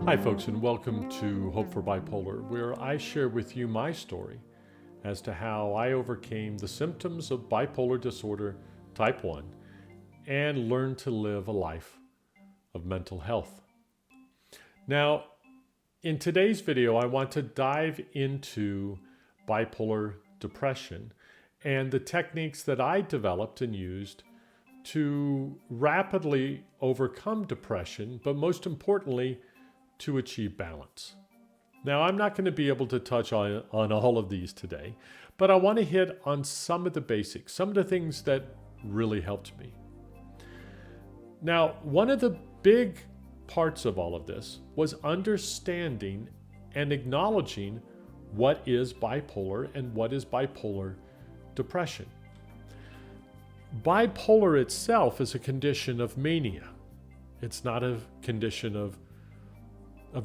Hi folks, and welcome to Hope for Bipolar, where I share with you my story as to how I overcame the symptoms of bipolar disorder type 1 and learned to live a life of mental health. Now, in today's video, I want to dive into bipolar depression and the techniques that I developed and used to rapidly overcome depression, but most importantly, to achieve balance. Now, I'm not going to be able to touch on all of these today, but I want to hit on some of the basics, some of the things that really helped me. Now, one of the big parts of all of this was understanding and acknowledging what is bipolar and what is bipolar depression. Bipolar itself is a condition of mania. It's not a condition of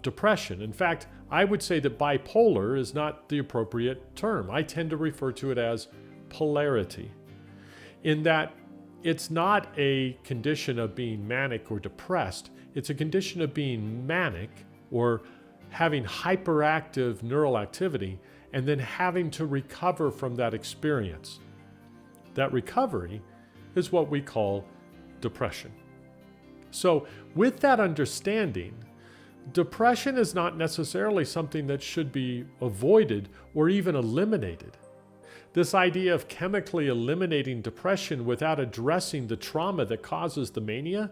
depression. In fact, I would say that bipolar is not the appropriate term. I tend to refer to it as polarity, in that it's not a condition of being manic or depressed. It's a condition of being manic or having hyperactive neural activity and then having to recover from that experience. That recovery is what we call depression. So with that understanding, depression is not necessarily something that should be avoided or even eliminated. This idea of chemically eliminating depression without addressing the trauma that causes the mania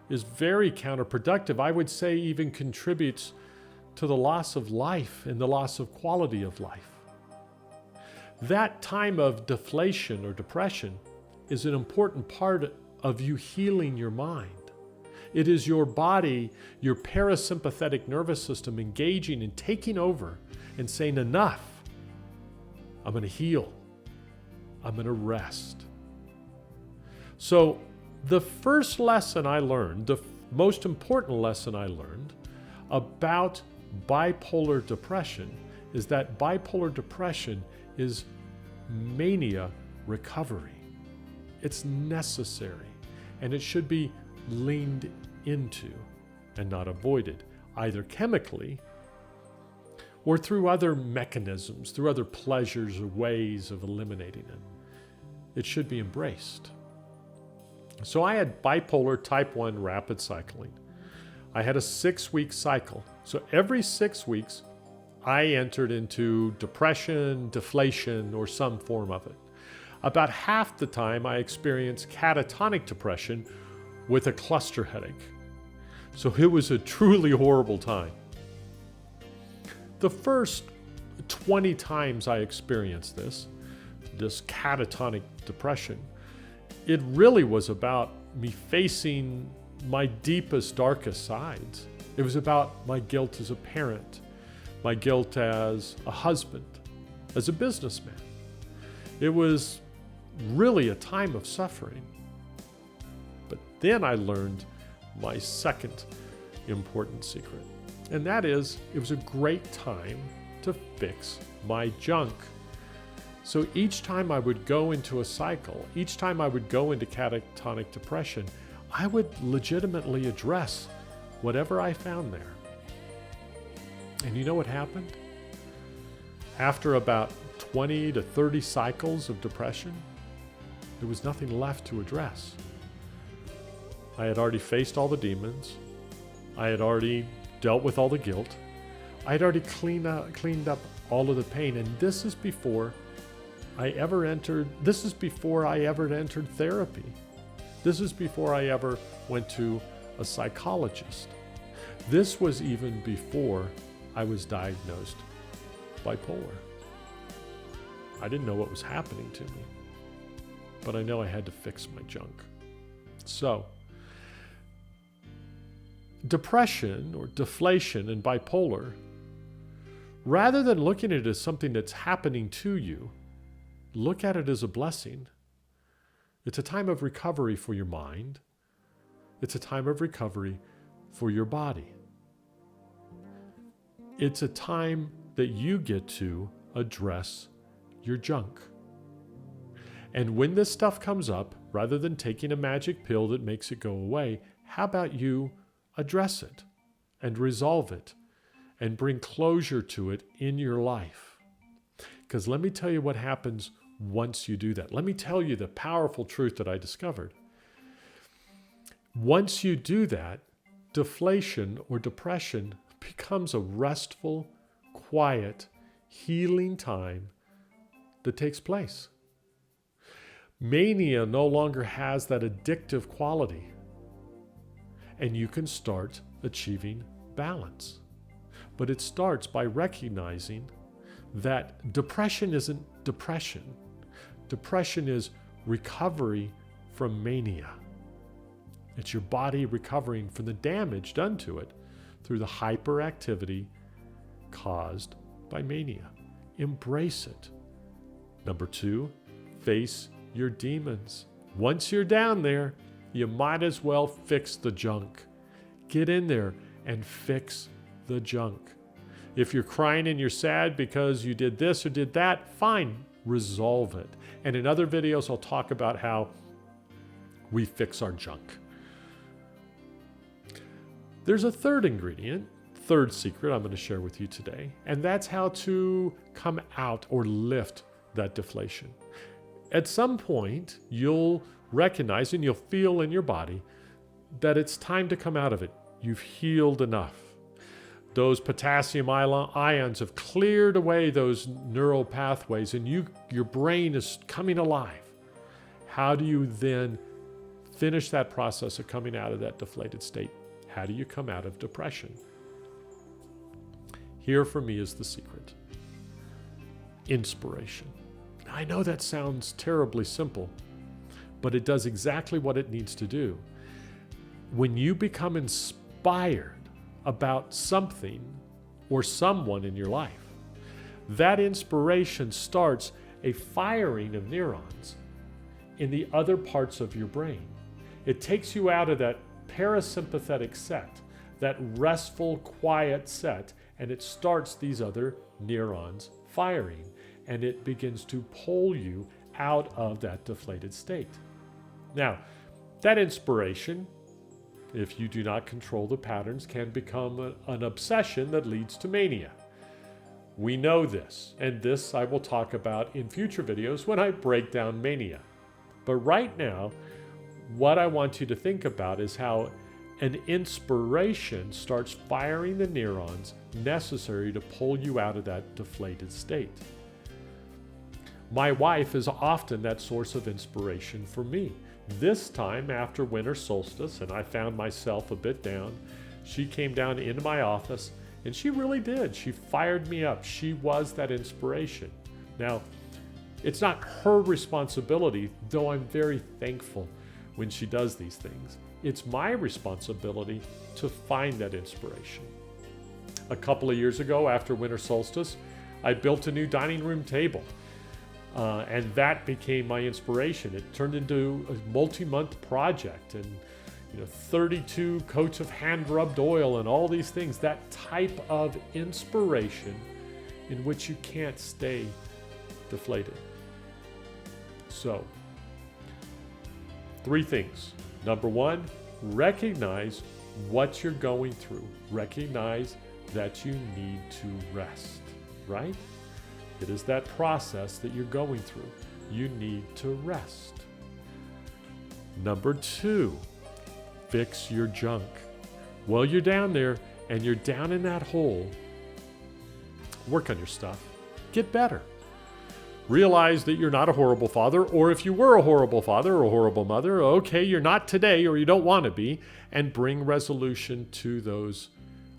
is very counterproductive. I would say even contributes to the loss of life and the loss of quality of life. That time of deflation or depression is an important part of you healing your mind. It is your body, your parasympathetic nervous system engaging and taking over and saying, enough. I'm going to heal. I'm going to rest. So the first lesson I learned, the most important lesson I learned about bipolar depression is that bipolar depression is mania recovery. It's necessary, and it should be leaned into and not avoided, either chemically or through other mechanisms, through other pleasures or ways of eliminating it. It should be embraced. So I had bipolar type 1 rapid cycling. I had a 6-week cycle. So every 6 weeks, I entered into depression, deflation, or some form of it. About half the time, I experienced catatonic depression with a cluster headache. So it was a truly horrible time. The first 20 times I experienced this catatonic depression, it really was about me facing my deepest, darkest sides. It was about my guilt as a parent, my guilt as a husband, as a businessman. It was really a time of suffering. But then I learned my second important secret, and that is it was a great time to fix my junk. So each time I would go into a cycle, each time I would go into catatonic depression, I would legitimately address whatever I found there. And you know what happened? After about 20 to 30 cycles of depression, there was nothing left to address. I had already faced all the demons. I had already dealt with all the guilt. I had already cleaned up all of the pain. And this is before I ever entered therapy. This is before I ever went to a psychologist. This was even before I was diagnosed bipolar. I didn't know what was happening to me, but I know I had to fix my junk. So, depression or deflation in bipolar, rather than looking at it as something that's happening to you, look at it as a blessing. It's a time of recovery for your mind. It's a time of recovery for your body. It's a time that you get to address your junk. And when this stuff comes up, rather than taking a magic pill that makes it go away, how about you address it? and resolve it and bring closure to it in your life. Because let me tell you what happens once you do that. Let me tell you the powerful truth that I discovered. Once you do that, deflation or depression becomes a restful, quiet, healing time that takes place. Mania no longer has that addictive quality, and you can start achieving balance. But it starts by recognizing that depression isn't depression. Depression is recovery from mania. It's your body recovering from the damage done to it through the hyperactivity caused by mania. Embrace it. Number 2, face your demons. Once you're down there, you might as well fix the junk. Get in there and fix the junk. If you're crying and you're sad because you did this or did that, fine, resolve it. And in other videos, I'll talk about how we fix our junk. There's a third ingredient, third secret I'm going to share with you today, and that's how to come out or lift that deflation. At some point, you'll recognize and you'll feel in your body that it's time to come out of it. You've healed enough. Those potassium ions have cleared away those neural pathways, and your brain is coming alive. How do you then finish that process of coming out of that deflated state? How do you come out of depression? Here for me is the secret. Inspiration. I know that sounds terribly simple, but it does exactly what it needs to do. When you become inspired about something or someone in your life, that inspiration starts a firing of neurons in the other parts of your brain. It takes you out of that parasympathetic set, that restful, quiet set, and it starts these other neurons firing, and it begins to pull you out of that deflated state. Now, that inspiration, if you do not control the patterns, can become an obsession that leads to mania. We know this, and this I will talk about in future videos when I break down mania. But right now, what I want you to think about is how an inspiration starts firing the neurons necessary to pull you out of that deflated state. My wife is often that source of inspiration for me. This time after winter solstice, and I found myself a bit down, she came down into my office, and she really did. She fired me up. She was that inspiration. Now, it's not her responsibility, though I'm very thankful when she does these things. It's my responsibility to find that inspiration. A couple of years ago, after winter solstice, I built a new dining room table. And that became my inspiration. It turned into a multi-month project, and 32 coats of hand-rubbed oil and all these things. That type of inspiration in which you can't stay deflated. So, 3 things. Number 1, recognize what you're going through. Recognize that you need to rest, right? It is that process that you're going through. You need to rest. Number 2, fix your junk. Well, you're down there and you're down in that hole. Work on your stuff. Get better. Realize that you're not a horrible father, or if you were a horrible father or a horrible mother, okay, you're not today or you don't want to be, and bring resolution to those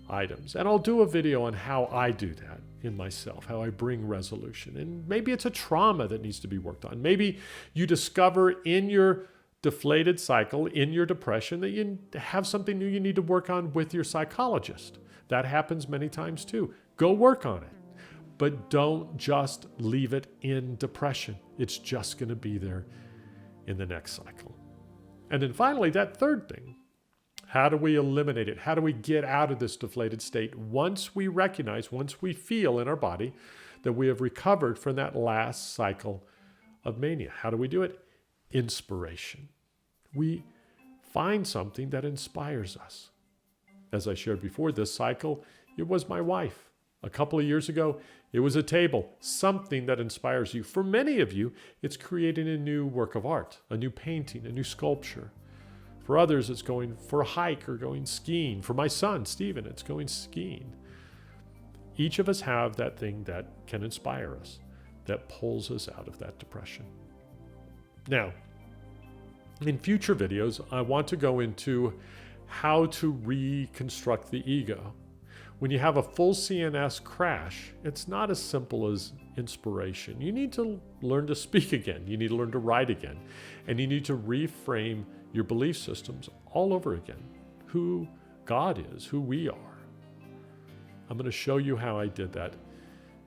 items. And I'll do a video on how I do that in myself, how I bring resolution. And maybe it's a trauma that needs to be worked on. Maybe you discover in your deflated cycle, in your depression, that you have something new you need to work on with your psychologist. That happens many times too. Go work on it. But don't just leave it in depression. It's just going to be there in the next cycle. And then finally, that third thing, how do we eliminate it? How do we get out of this deflated state once we recognize, once we feel in our body that we have recovered from that last cycle of mania? How do we do it? Inspiration. We find something that inspires us. As I shared before, this cycle, it was my wife. A couple of years ago, it was a table, something that inspires you. For many of you, it's creating a new work of art, a new painting, a new sculpture. For others, it's going for a hike or going skiing. For my son, Stephen, it's going skiing. Each of us have that thing that can inspire us, that pulls us out of that depression. Now, in future videos, I want to go into how to reconstruct the ego. When you have a full CNS crash, it's not as simple as inspiration. You need to learn to speak again. You need to learn to write again. And you need to reframe your belief systems all over again. Who God is, who we are. I'm going to show you how I did that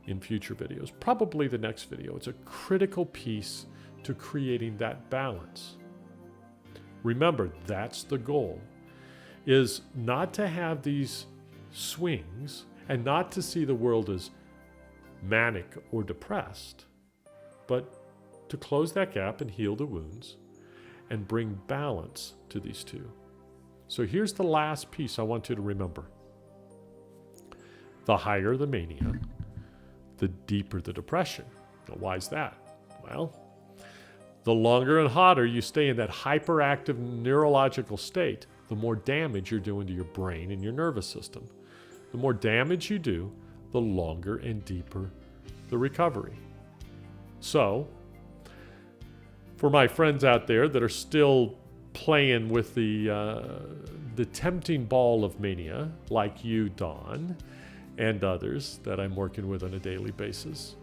in future videos. Probably the next video. It's a critical piece to creating that balance. Remember, that's the goal, is not to have these swings and not to see the world as manic or depressed, but to close that gap and heal the wounds and bring balance to these two. So here's the last piece I want you to remember. The higher the mania, the deeper the depression. Now, why is that? Well, the longer and hotter you stay in that hyperactive neurological state, the more damage you're doing to your brain and your nervous system. The more damage you do, the longer and deeper the recovery. So, for my friends out there that are still playing with the tempting ball of mania, like you, Dawn, and others that I'm working with on a daily basis,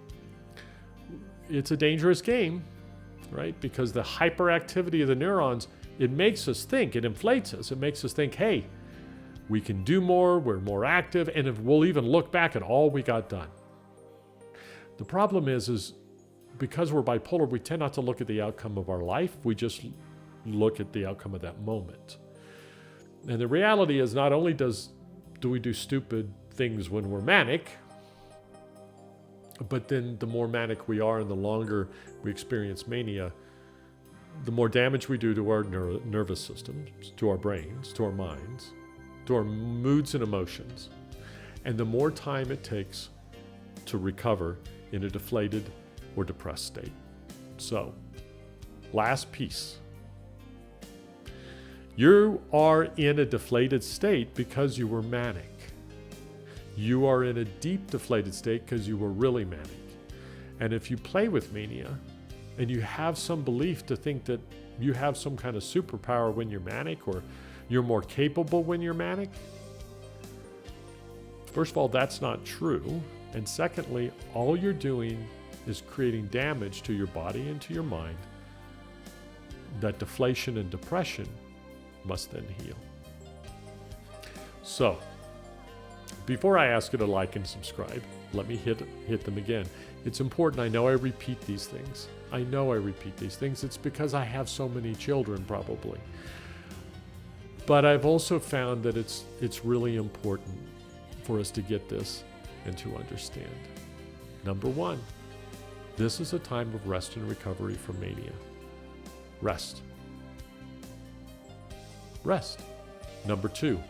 it's a dangerous game, right? Because the hyperactivity of the neurons, it makes us think, it inflates us. It makes us think, hey, we can do more, we're more active, and if we'll even look back at all we got done. The problem is because we're bipolar, we tend not to look at the outcome of our life. We just look at the outcome of that moment. And the reality is not only do we do stupid things when we're manic, but then the more manic we are and the longer we experience mania, the more damage we do to our nervous systems, to our brains, to our minds, to our moods and emotions, and the more time it takes to recover in a deflated or depressed state. So, last piece. You are in a deflated state because you were manic. You are in a deep deflated state because you were really manic. And if you play with mania and you have some belief to think that you have some kind of superpower when you're manic or you're more capable when you're manic, first of all, that's not true. And secondly, all you're doing is creating damage to your body and to your mind. That deflation and depression must then heal. So, before I ask you to like and subscribe, let me hit them again. It's important. I know I repeat these things. It's because I have so many children, probably. But I've also found that it's really important for us to get this and to understand. Number one, this is a time of rest and recovery from mania. Rest. Number two,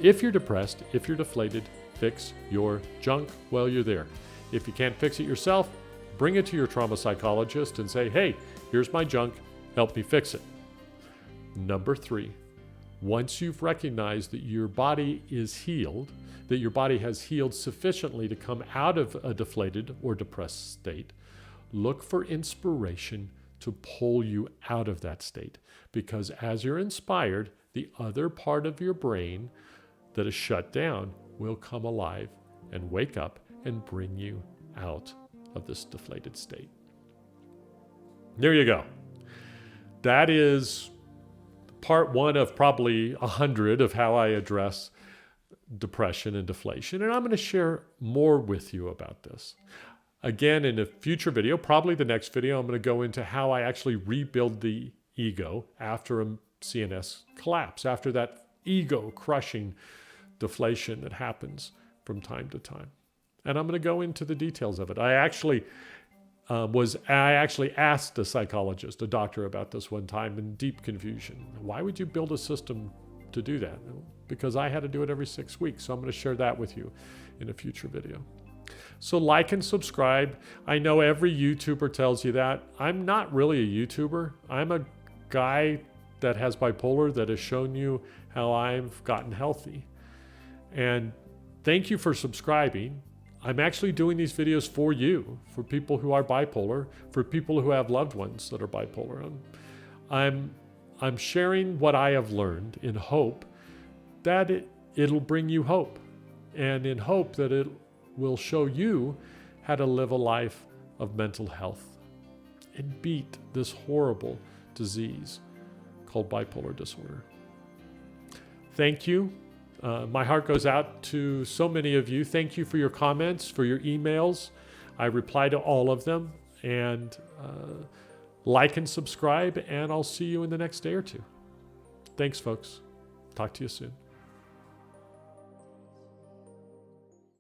if you're depressed, if you're deflated, fix your junk while you're there. If you can't fix it yourself, bring it to your trauma psychologist and say, hey, here's my junk, help me fix it. Number three, once you've recognized that your body is healed, that your body has healed sufficiently to come out of a deflated or depressed state, look for inspiration to pull you out of that state. Because as you're inspired, the other part of your brain that is shut down will come alive and wake up and bring you out of this deflated state. There you go. That is part one of probably 100 of how I address depression and deflation. And I'm going to share more with you about this. Again, in a future video, probably the next video, I'm going to go into how I actually rebuild the ego after a CNS collapse, after that ego-crushing deflation that happens from time to time. And I'm going to go into the details of it. I actually asked a psychologist, a doctor, about this one time in deep confusion. Why would you build a system to do that, because I had to do it every 6 weeks. So I'm going to share that with you in a future video. So like and subscribe. I know every YouTuber tells you that. I'm not really a YouTuber. I'm a guy that has bipolar that has shown you how I've gotten healthy. And thank you for subscribing. I'm actually doing these videos for you, for people who are bipolar, for people who have loved ones that are bipolar. I'm sharing what I have learned in hope that it'll bring you hope, and in hope that it will show you how to live a life of mental health and beat this horrible disease called bipolar disorder. Thank you. My heart goes out to so many of you. Thank you for your comments, for your emails. I reply to all of them. And like and subscribe, and I'll see you in the next day or two. Thanks, folks. Talk to you soon.